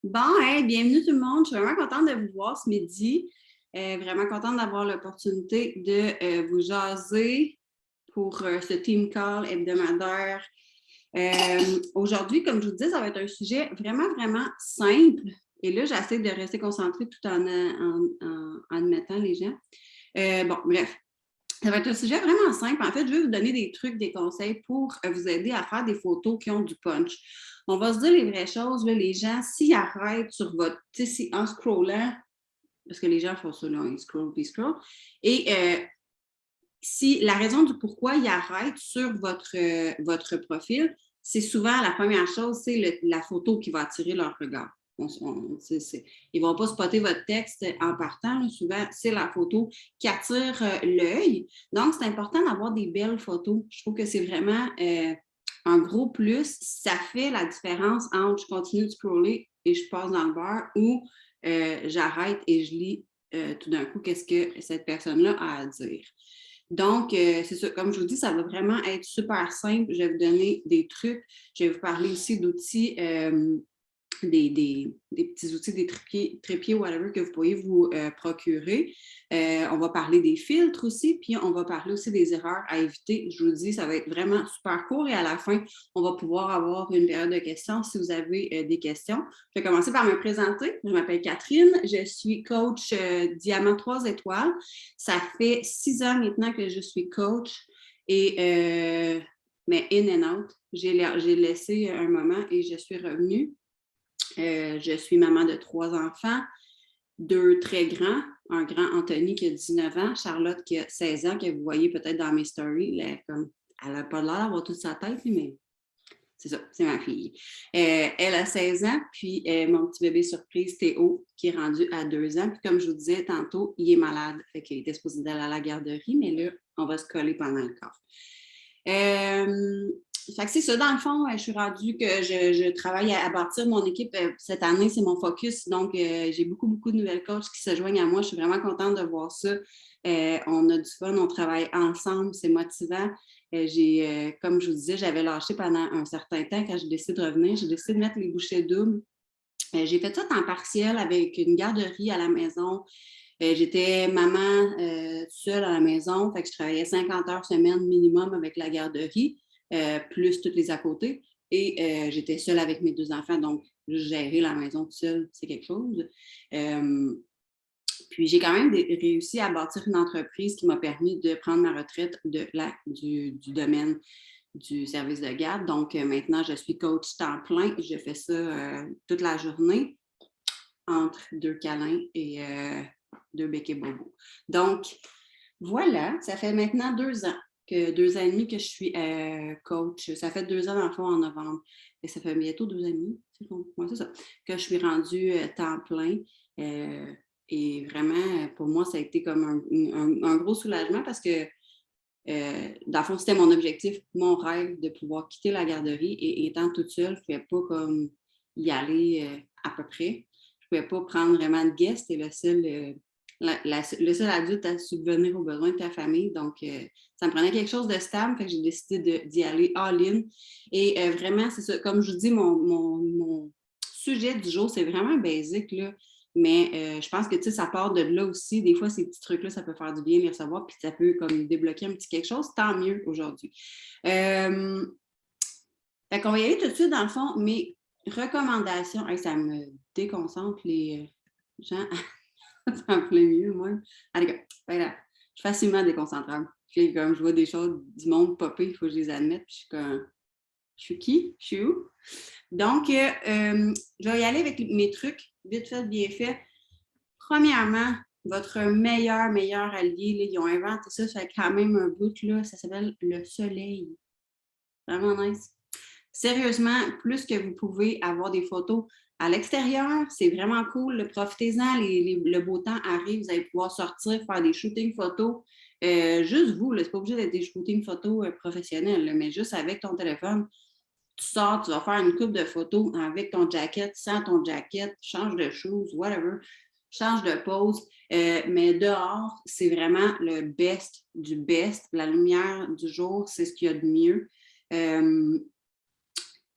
Bon, hey, bienvenue tout le monde. Je suis vraiment contente de vous voir ce midi. Vraiment contente d'avoir l'opportunité de vous jaser pour ce team call hebdomadaire. Aujourd'hui, comme je vous disais, ça va être un sujet vraiment simple. Et là, j'essaie de rester concentrée tout en admettant les gens. Bon, bref. Ça va être un sujet vraiment simple. En fait, je vais vous donner des trucs, des conseils pour vous aider à faire des photos qui ont du punch. On va se dire les vraies choses. Là, les gens, s'ils arrêtent sur votre... Tu sais, en scrollant, parce que les gens font ça, là, ils scrollent, puis ils scrollent. Et si la raison du pourquoi ils arrêtent sur votre profil, c'est souvent la première chose, c'est la photo qui va attirer leur regard. Ils ne vont pas spotter votre texte en partant. Là, souvent, c'est la photo qui attire l'œil. Donc, c'est important d'avoir des belles photos. Je trouve que c'est vraiment un gros plus. Ça fait la différence entre je continue de scroller et je passe dans le beurre ou j'arrête et je lis tout d'un coup qu'est-ce que cette personne-là a à dire. Donc, c'est ça, comme je vous dis, ça va vraiment être super simple. Je vais vous donner des trucs. Je vais vous parler aussi d'outils, des petits outils, des trépieds, whatever, que vous pourriez vous procurer. On va parler des filtres aussi, puis on va parler aussi des erreurs à éviter. Je vous dis, ça va être vraiment super court et à la fin, on va pouvoir avoir une période de questions si vous avez des questions. Je vais commencer par me présenter. Je m'appelle Catherine, je suis coach Diamant 3 étoiles. Ça fait 6 ans maintenant que je suis coach et mais in and out. J'ai laissé un moment et je suis revenue. Je suis maman de 3 enfants, 2 très grands, un grand Anthony qui a 19 ans, Charlotte qui a 16 ans, que vous voyez peut-être dans mes stories. Elle n'a pas l'air d'avoir toute sa tête, mais c'est ça, c'est ma fille. Elle a 16 ans, puis mon petit bébé surprise, Théo, qui est rendu à 2 ans. Puis comme je vous disais tantôt, il est malade. Fait qu'il était supposé d'aller à la garderie, mais là, on va se coller pendant le corps. Fait que c'est ça, dans le fond, je suis rendue que je travaille à bâtir mon équipe. Cette année, c'est mon focus. Donc, j'ai beaucoup de nouvelles coachs qui se joignent à moi. Je suis vraiment contente de voir ça. On a du fun, on travaille ensemble, c'est motivant. Comme je vous disais, j'avais lâché pendant un certain temps. Quand j'ai décidé de revenir, j'ai décidé de mettre les bouchées doubles. J'ai fait ça en partiel avec une garderie à la maison. J'étais maman seule à la maison, fait que je travaillais 50 heures semaine minimum avec la garderie, plus toutes les à côté. Et j'étais seule avec mes 2 enfants, donc gérer la maison seule, c'est quelque chose. Puis j'ai quand même réussi à bâtir une entreprise qui m'a permis de prendre ma retraite du domaine du service de garde. Donc maintenant, je suis coach temps plein. Je fais ça toute la journée entre 2 câlins et 2 becs et bobos. Donc, voilà, ça fait maintenant 2 ans, 2 ans et demi que je suis coach. Ça fait 2 ans, dans le fond, en novembre. Et ça fait bientôt 2 ans et demi, c'est ça, que je suis rendue temps plein. Et vraiment, pour moi, ça a été comme un gros soulagement parce que, dans le fond, c'était mon objectif, mon rêve de pouvoir quitter la garderie. Et étant toute seule, je ne pouvais pas comme y aller à peu près. Je ne pouvais pas prendre vraiment de guest. C'était le seul adulte à subvenir aux besoins de ta famille. Donc, ça me prenait quelque chose de stable. Fait que j'ai décidé d'y aller all-in. Et vraiment, c'est ça. Comme je vous dis, mon sujet du jour, c'est vraiment basique, là. Mais je pense que ça part de là aussi. Des fois, ces petits trucs-là, ça peut faire du bien de les recevoir, puis ça peut comme débloquer un petit quelque chose. Tant mieux aujourd'hui. Fait qu'on va y aller tout de suite, dans le fond, mes recommandations. Hey, ça me déconcentre les gens. Ça me plaît mieux, moi. Allez, je suis facilement déconcentrable. Puis, comme je vois des choses du monde popper, il faut que je les admette. Puis je suis comme, je suis qui? Je suis où? Donc, je vais y aller avec mes trucs, vite fait, bien fait. Premièrement, votre meilleur allié, là, ils ont inventé ça, ça fait quand même un bout, là, ça s'appelle le soleil. Vraiment nice. Sérieusement, plus que vous pouvez avoir des photos à l'extérieur, c'est vraiment cool. Profitez-en, le beau temps arrive, vous allez pouvoir sortir, faire des shootings photos. Juste vous, c'est pas obligé d'être des shootings photos professionnels, là, mais juste avec ton téléphone, tu sors, tu vas faire une coupe de photos avec ton jacket, sans ton jacket, change de shoes, whatever, change de pose. Mais dehors, c'est vraiment le best du best. La lumière du jour, c'est ce qu'il y a de mieux.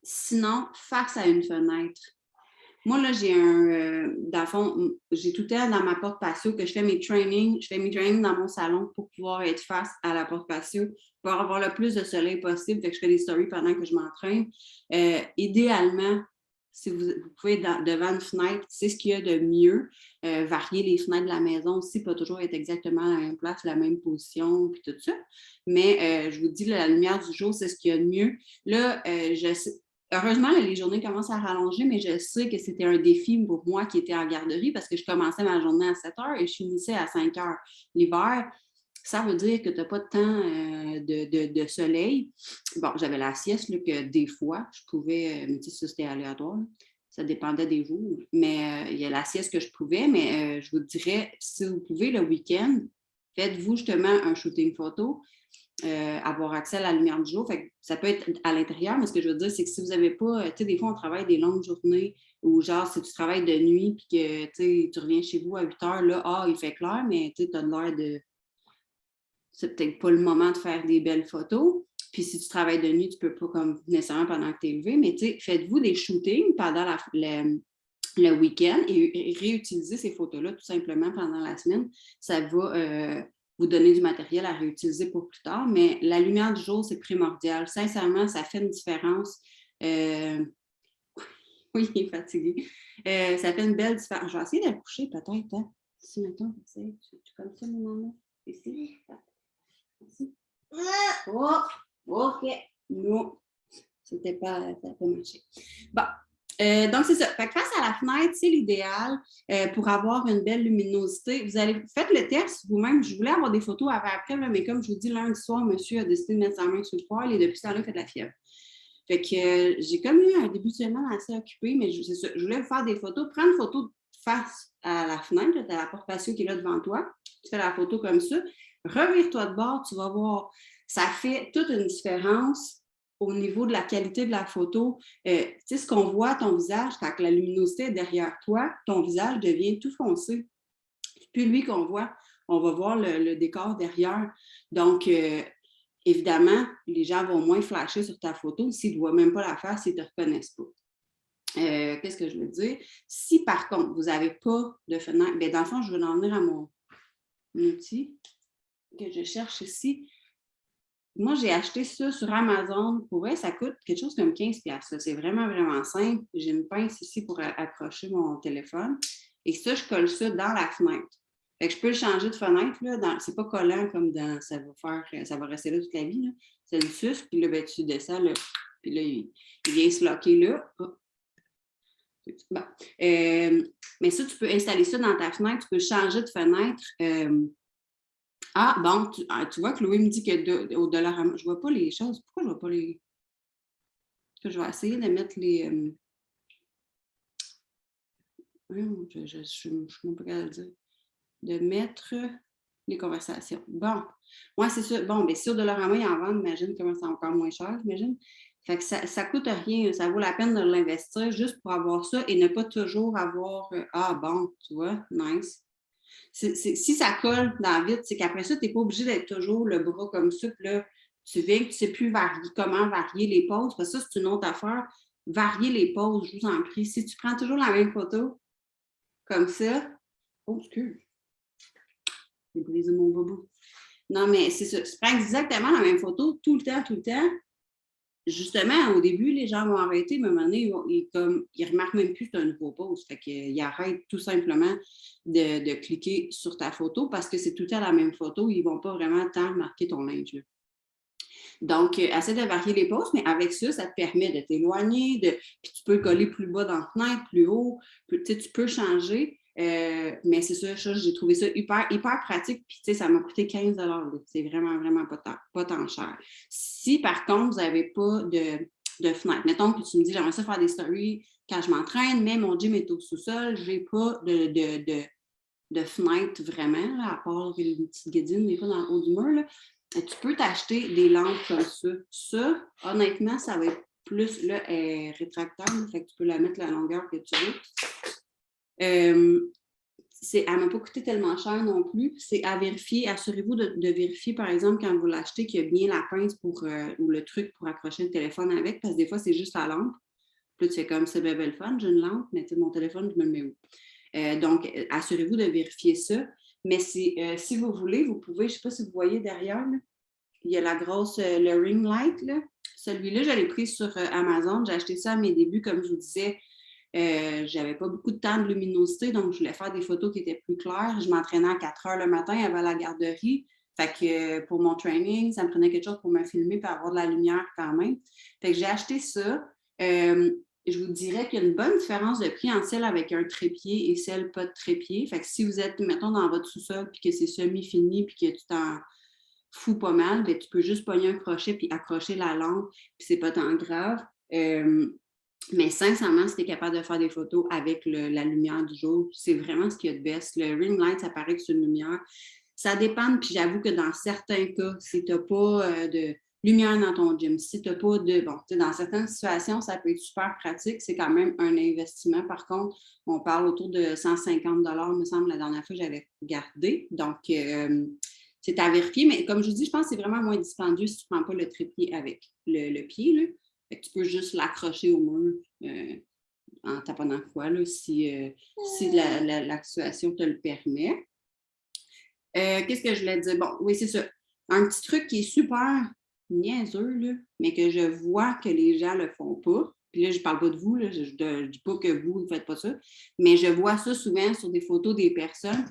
Sinon, face à une fenêtre. Moi, là, dans le fond, j'ai tout le temps dans ma porte patio que je fais mes trainings. Je fais mes trainings dans mon salon pour pouvoir être face à la porte patio, pour avoir le plus de soleil possible. Fait que je fais des stories pendant que je m'entraîne. Idéalement, si vous pouvez être devant une fenêtre, c'est ce qu'il y a de mieux. Varier les fenêtres de la maison aussi, pas toujours être exactement à la même place, la même position, puis tout ça. Mais je vous dis, la lumière du jour, c'est ce qu'il y a de mieux. Là, heureusement, les journées commencent à rallonger, mais je sais que c'était un défi pour moi qui était en garderie parce que je commençais ma journée à 7 heures et je finissais à 5 heures. L'hiver, ça veut dire que tu n'as pas de temps de soleil. Bon, j'avais la sieste là, que des fois, je pouvais, mais tu sais, ça c'était aléatoire, là. Ça dépendait des jours. Mais il y a la sieste que je pouvais, mais je vous dirais, si vous pouvez le week-end, faites-vous justement un shooting photo. Avoir accès à la lumière du jour. Fait que ça peut être à l'intérieur, mais ce que je veux dire, c'est que si vous n'avez pas, tu sais, des fois, on travaille des longues journées ou genre, si tu travailles de nuit puis que tu reviens chez vous à 8 heures, là, il fait clair, mais tu as l'air de. C'est peut-être pas le moment de faire des belles photos. Puis si tu travailles de nuit, tu peux pas comme nécessairement pendant que tu es levé, mais faites-vous des shootings pendant le week-end et réutilisez ces photos-là tout simplement pendant la semaine. Ça va vous donner du matériel à réutiliser pour plus tard, mais la lumière du jour, c'est primordial. Sincèrement, ça fait une différence. Oui, il est fatigué. Ça fait une belle différence. Je vais essayer de le coucher peut-être. Hein? Si, mettons, tu comme ça, mon maman. Ici. Ici. Oh, OK. Non. Ça n'a pas marché. Bon. Donc, c'est ça. Fait que face à la fenêtre, c'est l'idéal pour avoir une belle luminosité. Faites le test vous-même. Je voulais avoir des photos avant-après, mais comme je vous dis, lundi soir, monsieur a décidé de mettre sa main sur le poêle et depuis ça, il a fait de la fièvre. Fait que j'ai comme eu un début de semaine assez occupé, mais je voulais vous faire des photos. Prends une photo face à la fenêtre, tu as la porte patio qui est là devant toi. Tu fais la photo comme ça. Revire-toi de bord, tu vas voir. Ça fait toute une différence au niveau de la qualité de la photo. Tu sais, ce qu'on voit, ton visage, quand la luminosité est derrière toi, ton visage devient tout foncé. Puis lui qu'on voit, on va voir le décor derrière. Donc, évidemment, les gens vont moins flasher sur ta photo s'ils ne voient même pas la face, s'ils ne te reconnaissent pas. Qu'est-ce que je veux dire? Si par contre, vous n'avez pas de fenêtre, bien, dans le fond, je vais en venir à mon outil que je cherche ici. Moi, j'ai acheté ça sur Amazon. Pour vrai, ça coûte quelque chose comme 15$. C'est vraiment, vraiment simple. J'ai une pince ici pour accrocher mon téléphone. Et ça, je colle ça dans la fenêtre. Fait que je peux le changer de fenêtre. C'est pas collant comme dans. Ça va rester là toute la vie. Là. C'est une suce, puis là, ben, tu descends, là, puis là, il vient se locker là. Oh. Bon. Mais ça, tu peux installer ça dans ta fenêtre, tu peux changer de fenêtre. Bon, tu vois, Chloé me dit que au Dollarama, je ne vois pas les choses. Pourquoi je ne vois pas les. Je vais essayer de mettre les. Je ne sais pas comment dire. De mettre les conversations. Bon. Ouais, c'est ça. Bon, bien, si au Dollarama, ils en vendent, imagine comment c'est encore moins cher, j'imagine. Fait que ça ne coûte rien. Ça vaut la peine de l'investir juste pour avoir ça et ne pas toujours avoir. Bon, tu vois, nice. Si ça colle dans vite, c'est qu'après ça, tu n'es pas obligé d'être toujours le bras comme ça. Puis là, tu viens que tu ne sais plus comment varier les poses. Parce que ça, c'est une autre affaire. Varier les poses, je vous en prie. Si tu prends toujours la même photo, comme ça. Oh, excuse. J'ai brisé mon bobo. Non, mais c'est ça. Tu prends exactement la même photo tout le temps. Justement, au début, les gens vont arrêter, mais à un moment donné, ils ne remarquent même plus que tu as un nouveau post. Fait qu'ils arrêtent tout simplement de cliquer sur ta photo parce que c'est tout le temps la même photo. Ils ne vont pas vraiment tant remarquer ton linge. Donc, essaie de varier les posts, mais avec ça, ça te permet de t'éloigner, puis tu peux le coller plus bas dans la fenêtre, plus haut. Tu peux changer. Mais c'est ça, j'ai trouvé ça hyper, hyper pratique. Puis, ça m'a coûté 15$. C'est vraiment, vraiment pas tant cher. Si, par contre, vous n'avez pas de fenêtre, mettons que tu me dis, j'aimerais ça faire des stories quand je m'entraîne, mais mon gym est au sous-sol, je n'ai pas de fenêtre vraiment, là, à part une petite guédine, des fois, dans le haut du mur. Là. Tu peux t'acheter des lampes comme ça. Ça, honnêtement, ça va être plus là, rétractable, fait que tu peux la mettre la longueur que tu veux. Elle ne m'a pas coûté tellement cher non plus. C'est à vérifier. Assurez-vous de vérifier, par exemple, quand vous l'achetez, qu'il y a bien la pince ou le truc pour accrocher le téléphone avec, parce que des fois, c'est juste la lampe. Puis là, tu fais comme, c'est bien le fun, j'ai une lampe, mais mon téléphone, je me le mets où? Donc, assurez-vous de vérifier ça. Mais si vous voulez, vous pouvez, je ne sais pas si vous voyez derrière, là, il y a la grosse, le ring light, là. Celui-là, je l'ai pris sur Amazon. J'ai acheté ça à mes débuts, comme je vous disais. J'avais pas beaucoup de temps de luminosité, donc je voulais faire des photos qui étaient plus claires. Je m'entraînais à 4 heures le matin avant la garderie. Fait que pour mon training, ça me prenait quelque chose pour me filmer et avoir de la lumière quand même. Fait que j'ai acheté ça. Je vous dirais qu'il y a une bonne différence de prix entre celle avec un trépied et celle pas de trépied. Fait que si vous êtes, mettons, dans votre sous-sol puis que c'est semi-fini puis que tu t'en fous pas mal, bien, tu peux juste pogner un crochet puis accrocher la lampe puis c'est pas tant grave. Mais sincèrement, si tu es capable de faire des photos avec la lumière du jour, c'est vraiment ce qu'il y a de best. Le ring light, ça paraît que c'est une lumière. Ça dépend, puis j'avoue que dans certains cas, si tu n'as pas de lumière dans ton gym, si tu n'as pas de... Bon, dans certaines situations, ça peut être super pratique. C'est quand même un investissement. Par contre, on parle autour de 150 $, me semble, la dernière fois que j'avais regardé. Donc, c'est à vérifier. Mais comme je vous dis, je pense que c'est vraiment moins dispendieux si tu ne prends pas le trépied avec le pied, là. Fait que tu peux juste l'accrocher au mur en tapant dans le foie, là, si la situation te le permet. Qu'est-ce que je voulais dire? Bon, oui, c'est ça. Un petit truc qui est super niaiseux, là, mais que je vois que les gens ne le font pas. Puis là, je ne parle pas de vous, là, je ne dis pas que vous ne faites pas ça, mais je vois ça souvent sur des photos des personnes.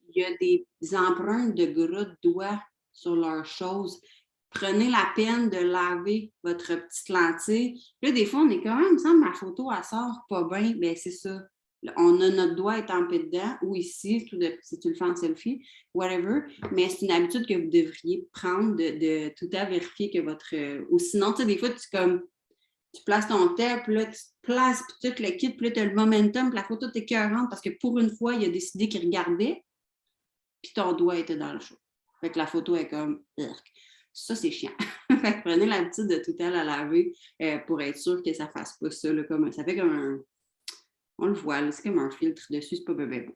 Il y a des empreintes de gras de doigts sur leurs choses. Prenez la peine de laver votre petite lentille. Là, des fois, on est quand même, il me semble, ma photo, elle sort pas bien. Bien, c'est ça. On a notre doigt étampé dedans, ou ici, si tu le fais en selfie, whatever. Mais c'est une habitude que vous devriez prendre de tout à vérifier que votre... ou sinon, tu sais, des fois, tu places ton tape, puis là, tu places tout le kit, puis là, tu as le momentum, puis la photo est écœurante parce que pour une fois, il a décidé qu'il regardait, puis ton doigt était dans le chaud. Fait que la photo est comme... Ça, c'est chiant. Fait que prenez l'habitude de tout à la laver pour être sûr que ça ne fasse pas ça. Là, ça fait comme un... On le voit, là, c'est comme un filtre dessus, c'est pas bien beau.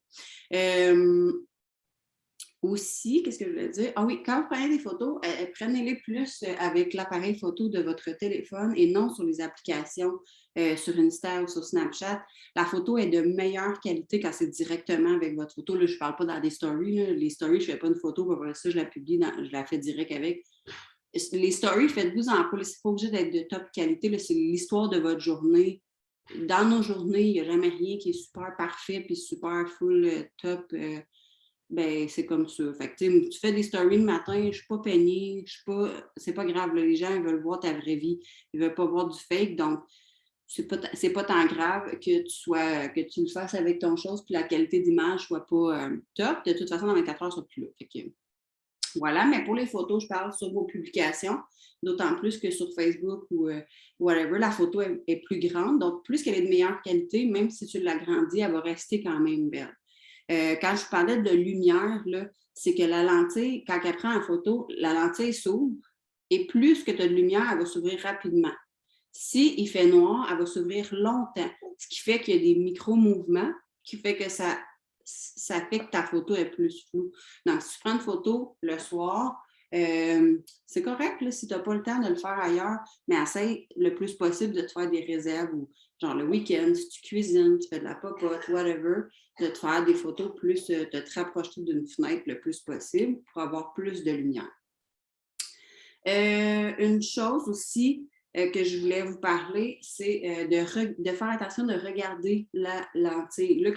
Aussi, qu'est-ce que je voulais dire? Ah oui, quand vous prenez des photos, prenez-les plus avec l'appareil photo de votre téléphone et non sur les applications sur Insta ou sur Snapchat. La photo est de meilleure qualité quand c'est directement avec votre photo. Là, je ne parle pas dans des stories. Là. Les stories, je ne fais pas une photo, pour ça, je la publie, je la fais direct avec. Les stories, faites-vous-en pas. C'est pas obligé d'être de top qualité. Là. C'est l'histoire de votre journée. Dans nos journées, il n'y a jamais rien qui est super parfait puis super full top. Ben, c'est comme ça. Fait que, tu fais des stories le matin, je ne suis pas peignée, c'est pas grave. Là, les gens ils veulent voir ta vraie vie. Ils ne veulent pas voir du fake. Donc, c'est pas tant grave que tu le fasses avec ton chose puis la qualité d'image soit pas top. De toute façon, dans 24 heures, ça sera plus là. Fait que, voilà, mais pour les photos, je parle sur vos publications, d'autant plus que sur Facebook ou whatever, la photo est plus grande. Donc, plus qu'elle est de meilleure qualité, même si tu l'agrandis, elle va rester quand même belle. Quand je parlais de lumière, c'est que la lentille, quand elle prend en photo, la lentille s'ouvre et plus que tu as de lumière, elle va s'ouvrir rapidement. Si il fait noir, elle va s'ouvrir longtemps, ce qui fait qu'il y a des micro-mouvements qui fait que ça fait que ta photo est plus floue. Donc, si tu prends une photo le soir, c'est correct là, si tu n'as pas le temps de le faire ailleurs, mais essaye le plus possible de te faire des réserves ou genre le week-end, si tu cuisines, tu fais de la popote, whatever, de te faire des photos plus, de te rapprocher d'une fenêtre le plus possible pour avoir plus de lumière. Une chose aussi que je voulais vous parler, c'est de faire attention de regarder la lentille. Là,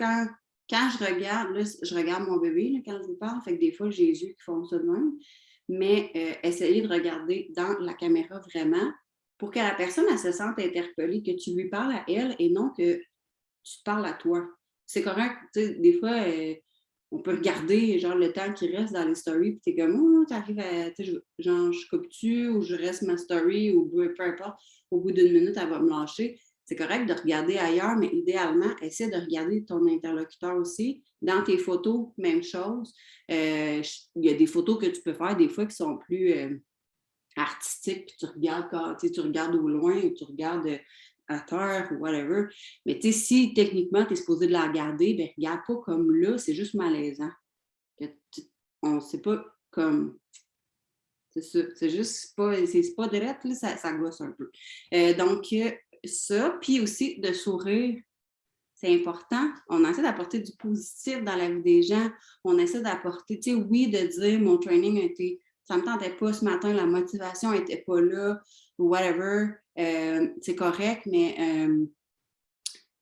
quand je regarde, là, je regarde mon bébé là, quand je vous parle, fait que des fois, j'ai les yeux qui font ça de même, mais essayez de regarder dans la caméra vraiment pour que la personne elle se sente interpellée, que tu lui parles à elle et non que tu te parles à toi. C'est correct, tu sais, des fois, on peut regarder genre le temps qui reste dans les stories, puis t'es comme, oh, t'arrives à, tu sais, genre, je coupe-tu ou je reste ma story ou peu importe, au bout d'une minute, elle va me lâcher. C'est correct de regarder ailleurs, mais idéalement, essaie de regarder ton interlocuteur aussi. Dans tes photos, même chose. Il y a des photos que tu peux faire des fois qui sont plus artistiques, puis tu regardes au loin ou tu regardes à terre ou whatever. Mais tu sais, si techniquement, tu es supposé de la regarder, ben regarde pas comme là, c'est juste malaisant. On ne sait pas comme... C'est ça. C'est juste pas... C'est pas direct, là, ça gosse un peu. Donc, ça, puis aussi de sourire, c'est important. On essaie d'apporter du positif dans la vie des gens. On essaie d'apporter, tu sais, oui, de dire mon training a été, ça me tentait pas ce matin, la motivation n'était pas là, ou whatever, c'est correct, mais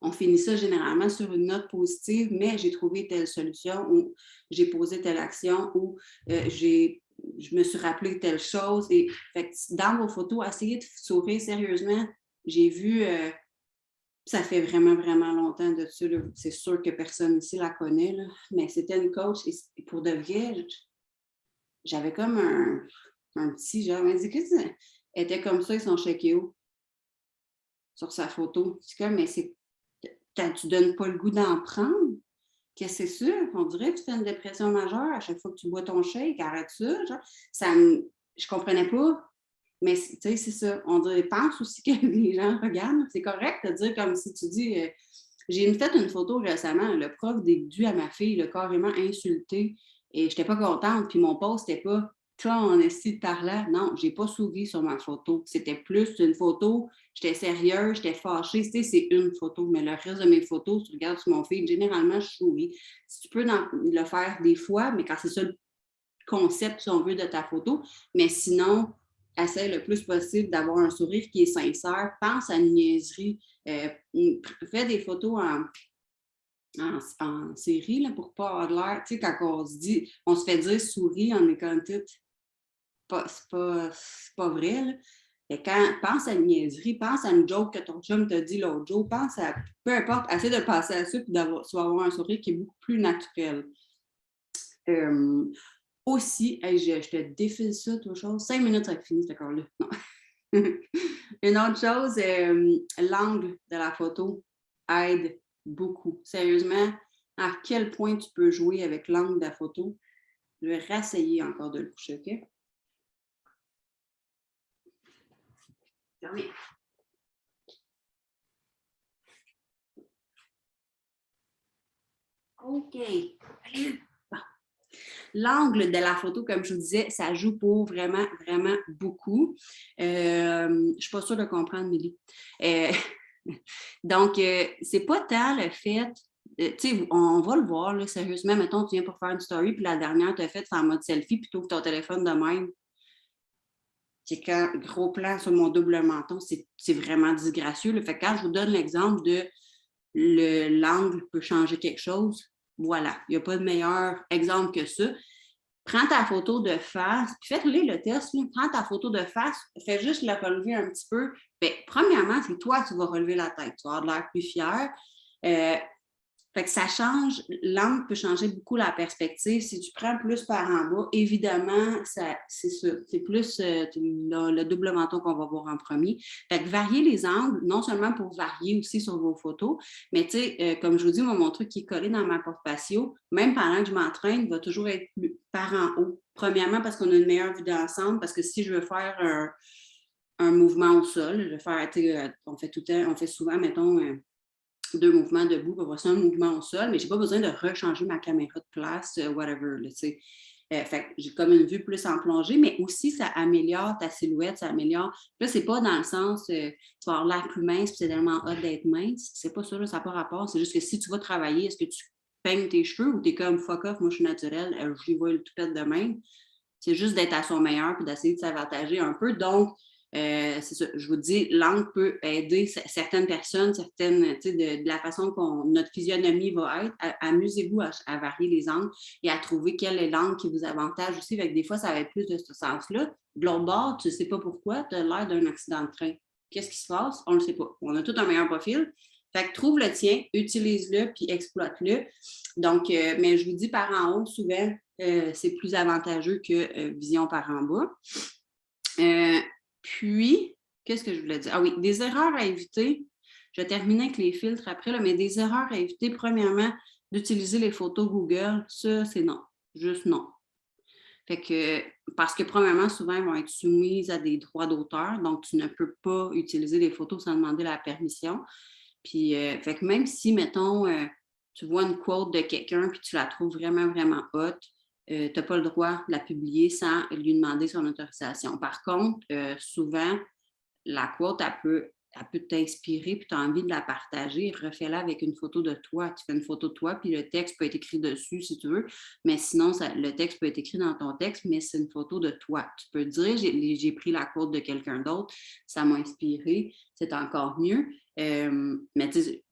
on finit ça généralement sur une note positive, mais j'ai trouvé telle solution ou j'ai posé telle action ou je me suis rappelé telle chose. Et fait que dans vos photos, essayez de sourire sérieusement. J'ai vu, ça fait vraiment, vraiment longtemps de ça. C'est sûr que personne ici la connaît, là, mais c'était une coach et pour de vrai, j'avais comme un petit genre, elle dit que elle était comme ça, ils sont checkés où sur sa photo. C'est comme, mais c'est quand tu donnes pas le goût d'en prendre, qu'est-ce que c'est ça? On dirait que tu fais une dépression majeure à chaque fois que tu bois ton shake, arrête ça. Genre. Je comprenais pas. Mais tu sais, c'est ça. On dirait, pense aussi que les gens regardent. C'est correct de dire comme si tu dis. J'ai fait une photo récemment, le prof dû à ma fille l'a carrément insulté et je n'étais pas contente. Puis mon post n'était pas toi en esti de parlant. Non, j'ai pas souri sur ma photo. C'était plus une photo, j'étais sérieuse, j'étais fâchée. Tu sais, c'est une photo, mais le reste de mes photos, tu regardes sur mon feed, généralement, je souris. Si tu peux le faire des fois, mais quand c'est ça le concept, si on veut, de ta photo. Mais sinon, essaie le plus possible d'avoir un sourire qui est sincère. Pense à une niaiserie. Fais des photos en série là, pour pas avoir de l'air. Tu sais, quand on se dit, on se fait dire souris, on est comme tout. C'est pas vrai. Là. Et pense à une niaiserie, pense à une joke que ton chum t'a dit l'autre jour, pense à, peu importe, essaie de passer à ça et d'avoir un sourire qui est beaucoup plus naturel. Aussi, hey, je te défile ça, toute chose. 5 minutes, ça finit, cet accord-là. Non. Une autre chose, l'angle de la photo aide beaucoup. Sérieusement, à quel point tu peux jouer avec l'angle de la photo? Je vais réessayer encore de le coucher, OK? Fermé. OK. Allez. Bon. L'angle de la photo, comme je vous disais, ça joue pour vraiment, vraiment beaucoup. Je ne suis pas sûre de comprendre, Milly. Donc, c'est pas tant le fait, tu sais, on va le voir, là, sérieusement, mettons, tu viens pour faire une story, puis la dernière, tu as fait en mode selfie plutôt que ton téléphone de même. C'est quand, gros plan sur mon double menton, c'est vraiment disgracieux. Là. Fait que quand je vous donne l'exemple de l'angle peut changer quelque chose, voilà, il n'y a pas de meilleur exemple que ça. Prends ta photo de face, puis faites-le le test, là. Prends ta photo de face, fais juste la relever un petit peu. Bien, premièrement, c'est toi qui vas relever la tête, tu vas avoir de l'air plus fier. Fait que ça change, l'angle peut changer beaucoup la perspective. Si tu prends plus par en bas, évidemment, c'est ça. C'est plus le double menton qu'on va voir en premier. Fait que varier les angles, non seulement pour varier aussi sur vos photos, mais tu sais, comme je vous dis, mon truc qui est collé dans ma porte-patio, même pendant que je m'entraîne, va toujours être par en haut. Premièrement, parce qu'on a une meilleure vue d'ensemble, parce que si je veux faire un mouvement au sol, je vais faire, on fait tout le temps, on fait souvent, mettons, 2 mouvements debout, pour voir ça, un mouvement au sol, mais je n'ai pas besoin de rechanger ma caméra de place, whatever. Là, fait que j'ai comme une vue plus en plongée, mais aussi ça améliore ta silhouette, ça améliore. Là, c'est pas dans le sens tu vas avoir l'air plus mince, puis c'est tellement hot d'être mince. C'est pas ça, là, ça n'a pas rapport. C'est juste que si tu vas travailler, est-ce que tu peignes tes cheveux ou tu es comme fuck off, moi je suis naturelle, j'y vois le toupette de même. C'est juste d'être à son meilleur puis d'essayer de s'avantager un peu. Donc, c'est ça, je vous dis, l'angle peut aider certaines personnes, de la façon que notre physionomie va être. Amusez-vous à varier les angles et à trouver quel est l'angle qui vous avantage aussi. Fait que des fois, ça va être plus de ce sens-là. De l'autre bord, tu ne sais pas pourquoi, tu as l'air d'un accident de train. Qu'est-ce qui se passe? On ne le sait pas. On a tout un meilleur profil. Fait que trouve le tien, utilise-le puis exploite-le. Donc, mais je vous dis par en haut, souvent, c'est plus avantageux que vision par en bas. Puis, qu'est-ce que je voulais dire? Ah oui, des erreurs à éviter. Je vais terminer avec les filtres après, là, mais des erreurs à éviter, premièrement, d'utiliser les photos Google, ça, c'est non. Juste non. Fait que, parce que, premièrement, souvent, elles vont être soumises à des droits d'auteur, donc tu ne peux pas utiliser les photos sans demander la permission. Puis, fait que même si, mettons, tu vois une quote de quelqu'un puis tu la trouves vraiment, vraiment hot, tu n'as pas le droit de la publier sans lui demander son autorisation. Par contre, souvent, la quote, elle peut elle peut t'inspirer, puis tu as envie de la partager, refais-la avec une photo de toi. Tu fais une photo de toi, puis le texte peut être écrit dessus si tu veux, mais sinon, le texte peut être écrit dans ton texte, mais c'est une photo de toi. Tu peux dire, j'ai pris la quote de quelqu'un d'autre, ça m'a inspiré, c'est encore mieux. Mais tu sais,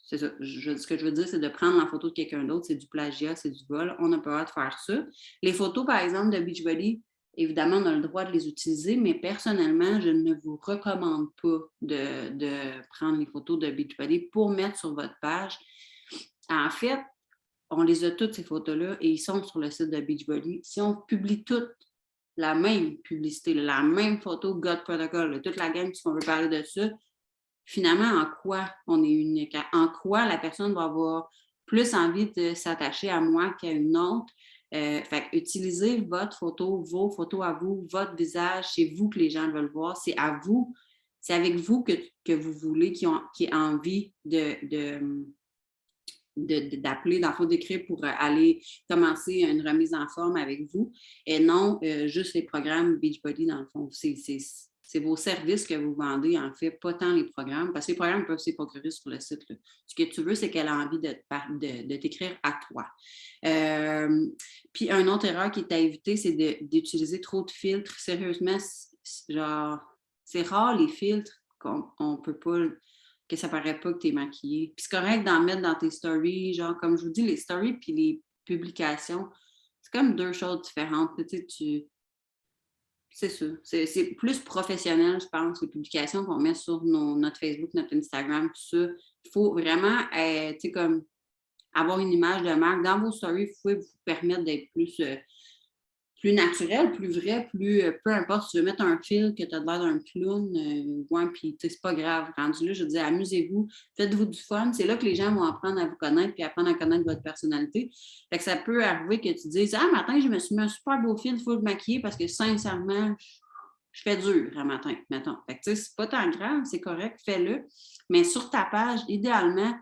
c'est ça. Ce que je veux dire, c'est de prendre la photo de quelqu'un d'autre, c'est du plagiat, c'est du vol. On n'a pas le droit de faire ça. Les photos, par exemple, de Beachbody, évidemment, on a le droit de les utiliser, mais personnellement, je ne vous recommande pas de prendre les photos de Beachbody pour mettre sur votre page. En fait, on les a toutes, ces photos-là, et ils sont sur le site de Beachbody. Si on publie toutes la même publicité, la même photo, God Protocol, toute la gang, si on veut parler de ça, finalement, en quoi on est unique? En quoi la personne va avoir plus envie de s'attacher à moi qu'à une autre? Fait utilisez votre photo, vos photos à vous, votre visage, c'est vous que les gens veulent voir, c'est à vous, c'est avec vous que vous voulez, qui a envie d'appeler, dans le fond, d'écrire pour aller commencer une remise en forme avec vous, et non juste les programmes Beachbody, dans le fond. C'est vos services que vous vendez, en fait, pas tant les programmes, parce que les programmes peuvent se procurer sur le site, là. Ce que tu veux, c'est qu'elle a envie de t'écrire à toi. Puis, une autre erreur qui est à éviter, c'est d'utiliser trop de filtres. Sérieusement, genre, c'est rare les filtres qu'on peut pas, que ça paraît pas que tu es maquillée. Puis c'est correct d'en mettre dans tes stories, genre, comme je vous dis, les stories puis les publications, c'est comme deux choses différentes. Tu sais, c'est ça. C'est plus professionnel, je pense, les publications qu'on met sur notre Facebook, notre Instagram, tout ça. Il faut vraiment, tu sais, comme avoir une image de marque. Dans vos stories, vous pouvez vous permettre d'être plus naturel, plus vrai, peu importe, si tu veux mettre un fil que tu as l'air d'un clown, ouais, puis c'est pas grave. Rendu là, je dis, amusez-vous, faites-vous du fun. C'est là que les gens vont apprendre à vous connaître puis apprendre à connaître votre personnalité. Fait que ça peut arriver que tu dises, ah, matin, je me suis mis un super beau fil, il faut le maquiller parce que sincèrement, je fais dur un matin, mettons. Fait que tu sais, c'est pas tant grave, c'est correct, fais-le. Mais sur ta page, idéalement,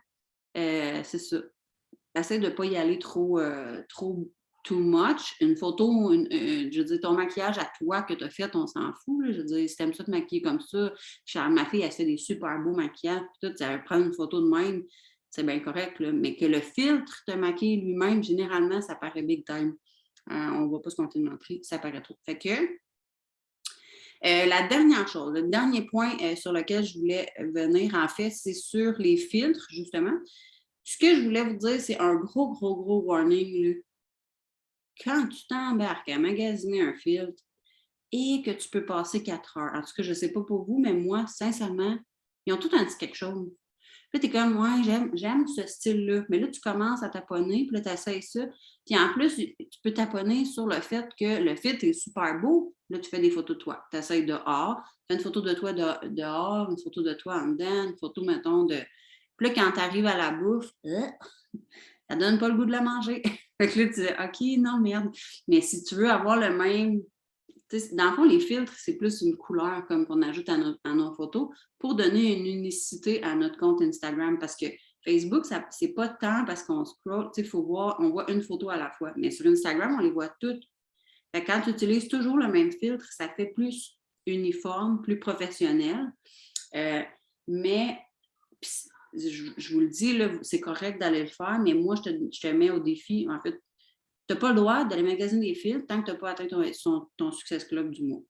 c'est ça. Essaie de ne pas y aller trop too much. Une photo, je veux dire, ton maquillage à toi que tu as fait, on s'en fout, là. Je veux dire, si tu aimes ça te maquiller comme ça, ma fille, elle fait des super beaux maquillages, puis tout, elle prend une photo de même, c'est bien correct, là. Mais que le filtre te maquille lui-même, généralement, ça paraît big time. On ne va pas se compter de montrer, ça paraît trop. Fait que, la dernière chose, le dernier point sur lequel je voulais venir, en fait, c'est sur les filtres, justement. Ce que je voulais vous dire, c'est un gros warning, là. Quand tu t'embarques à magasiner un filtre et que tu peux passer 4 heures, en tout cas, je ne sais pas pour vous, mais moi, sincèrement, ils ont tout un petit quelque chose. Puis là, tu es comme, ouais, j'aime ce style-là. Mais là, tu commences à taponner, puis là, tu essaies ça. Puis en plus, tu peux taponner sur le fait que le filtre est super beau. Là, tu fais des photos de toi. Tu essaies dehors, tu fais une photo de toi dehors, une photo de toi en dedans, une photo, mettons, de. Puis là, quand tu arrives à la bouffe, ça donne pas le goût de la manger. Fait que là, tu dis, OK, non, merde. Mais si tu veux avoir le même. Dans le fond, les filtres, c'est plus une couleur comme qu'on ajoute à nos photos pour donner une unicité à notre compte Instagram. Parce que Facebook, c'est pas tant parce qu'on scroll, il faut voir, on voit une photo à la fois. Mais sur Instagram, on les voit toutes. Fait que quand tu utilises toujours le même filtre, ça fait plus uniforme, plus professionnel. Mais je vous le dis, là, c'est correct d'aller le faire, mais moi, je te mets au défi. En fait, tu n'as pas le droit d'aller magasiner des filtres tant que tu n'as pas atteint ton Success Club du mois.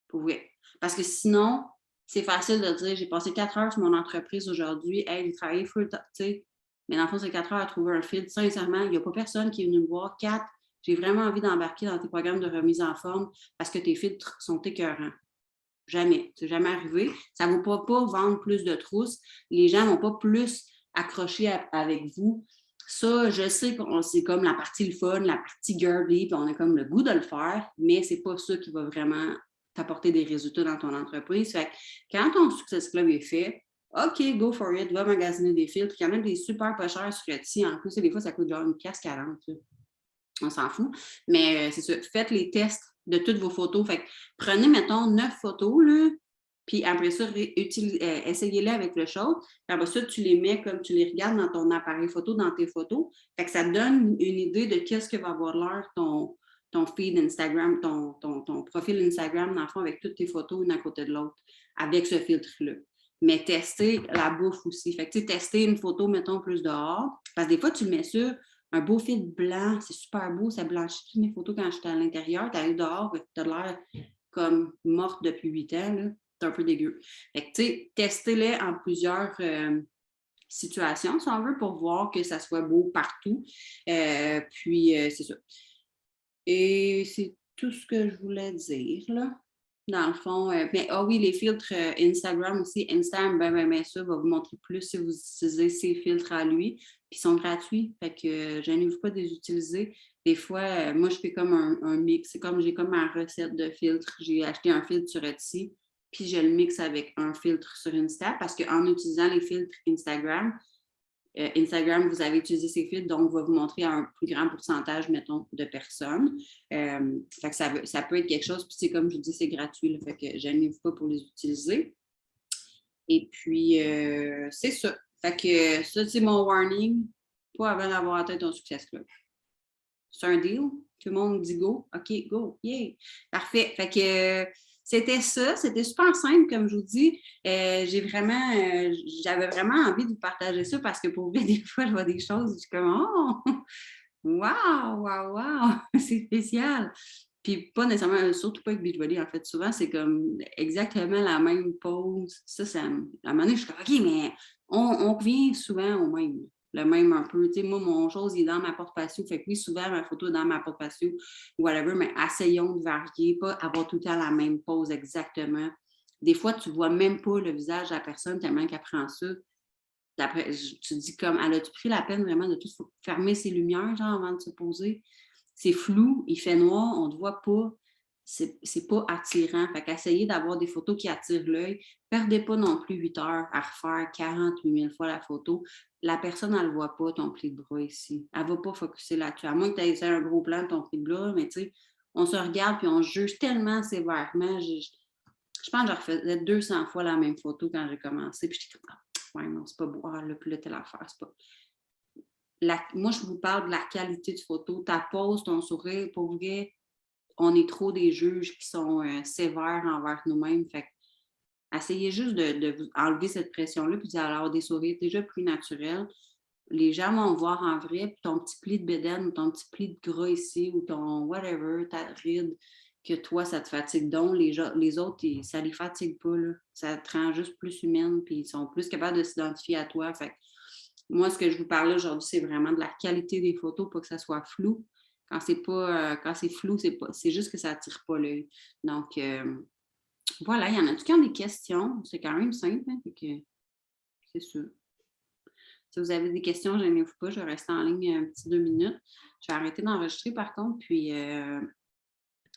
Pour vrai. Parce que sinon, c'est facile de dire j'ai passé 4 heures sur mon entreprise aujourd'hui, hey, j'ai travaillé full time, tu sais. Mais dans le fond, c'est 4 heures à trouver un filtre. Sincèrement, il n'y a pas personne qui est venu me voir. 4, j'ai vraiment envie d'embarquer dans tes programmes de remise en forme parce que tes filtres sont écœurants. Jamais. C'est jamais arrivé. Ça ne va pas vendre plus de trousses. Les gens ne vont pas plus accrocher avec vous. Ça, je sais que c'est comme la partie le fun, la partie girly, puis on a comme le goût de le faire, mais c'est pas ça qui va vraiment t'apporter des résultats dans ton entreprise. Fait que quand ton Success Club est fait, OK, go for it, va magasiner des filtres. Il y en a des super pas chers sur Etsy. En plus, des fois, ça coûte genre une pièce 40. On s'en fout. Mais c'est ça, faites les tests de toutes vos photos. Fait que prenez, mettons, 9 photos, là, puis après ça, essayez-les avec le show. Puis après ça, tu les mets comme tu les regardes dans ton appareil photo, dans tes photos. Fait que ça te donne une idée de qu'est-ce que va avoir l'air ton feed Instagram, ton profil Instagram, dans le fond, avec toutes tes photos une à côté de l'autre. avec ce filtre-là. Mais tester la bouffe aussi. Fait que, tu sais, tester une photo, mettons, plus dehors. Parce que des fois, tu le mets sur un beau fil blanc, c'est super beau, ça blanchit toutes mes photos quand j'étais à l'intérieur. Tu arrives dehors, tu as l'air comme morte depuis 8 ans, là. C'est un peu dégueu. Fait que, tu sais, testez-les en plusieurs situations, si on veut, pour voir que ça soit beau partout. Puis, c'est ça. Et c'est tout ce que je voulais dire, là. Dans le fond, mais oui, les filtres Instagram aussi. Instagram, ben, ça va vous montrer plus si vous utilisez ces filtres à lui. Puis ils sont gratuits, fait que gênez-vous pas de les utiliser. Des fois, moi, je fais comme un mix. C'est comme j'ai comme ma recette de filtres. J'ai acheté un filtre sur Etsy, puis je le mixe avec un filtre sur Insta parce qu'en utilisant les filtres Instagram, Instagram, vous avez utilisé ces filtres, donc va vous montrer un plus grand pourcentage, mettons, de personnes. Fait que ça peut être quelque chose, puis c'est comme je dis, c'est gratuit, là, fait que gênez-vous pas pour les utiliser. Et puis, c'est ça. Fait que ça, c'est mon warning, pas avant d'avoir atteint ton success club. C'est un deal? Tout le monde dit go? OK, go, yay! Parfait. Fait que c'était ça, c'était super simple, comme je vous dis. J'avais vraiment envie de vous partager ça parce que pour vrai, des fois, je vois des choses, je suis comme, oh, wow, wow, wow, c'est spécial. Puis pas nécessairement, surtout pas avec Beachbody, en fait. Souvent, c'est comme exactement la même pose. Ça, à un moment donné, je suis comme, OK, mais on revient souvent au même. Le même un peu. Tu sais, moi, mon chose, il est dans ma porte-patio. Fait que oui, souvent, ma photo est dans ma porte-patio, whatever, mais essayons de varier, pas avoir tout le temps la même pose exactement. Des fois, tu vois même pas le visage de la personne tellement qu'elle prend ça. Après, tu te dis comme, elle a-tu pris la peine vraiment de tout fermer ses lumières, genre, avant de se poser? C'est flou, il fait noir, on ne te voit pas. C'est pas attirant. Fait qu'essayez d'avoir des photos qui attirent l'œil. Perdez pas non plus 8 heures à refaire 48 000 fois la photo. La personne, elle ne voit pas ton pli de bras ici. Elle ne va pas focusser là-dessus. À moins que tu aies un gros plan de ton pli de bras, mais tu sais, on se regarde puis on juge tellement sévèrement. Je pense que je refaisais 200 fois la même photo quand j'ai commencé. Puis j'étais comme, ouais, non, c'est pas beau. Ah, là, puis là, telle affaire, c'est pas. Moi, je vous parle de la qualité de photo. Ta pose, ton sourire, pour vrai, on est trop des juges qui sont sévères envers nous-mêmes. Fait que essayez juste de vous enlever cette pression-là, puis d'avoir des sourires déjà plus naturels. Les gens vont voir en vrai, puis ton petit pli de bédaine ou ton petit pli de gras ici ou ton whatever, ta ride, que toi, ça te fatigue donc. Les autres, ça les fatigue pas. Là. Ça te rend juste plus humaine, puis ils sont plus capables de s'identifier à toi. Fait que moi, ce que je vous parlais aujourd'hui, c'est vraiment de la qualité des photos, pas que ça soit flou. Quand c'est flou, c'est juste que ça attire pas l'œil. Donc, voilà, il y en a qui ont des questions. C'est quand même simple, hein, fait que c'est sûr. Si vous avez des questions, gênez-vous pas, je vais rester en ligne un petit 2 minutes. Je vais arrêter d'enregistrer par contre, puis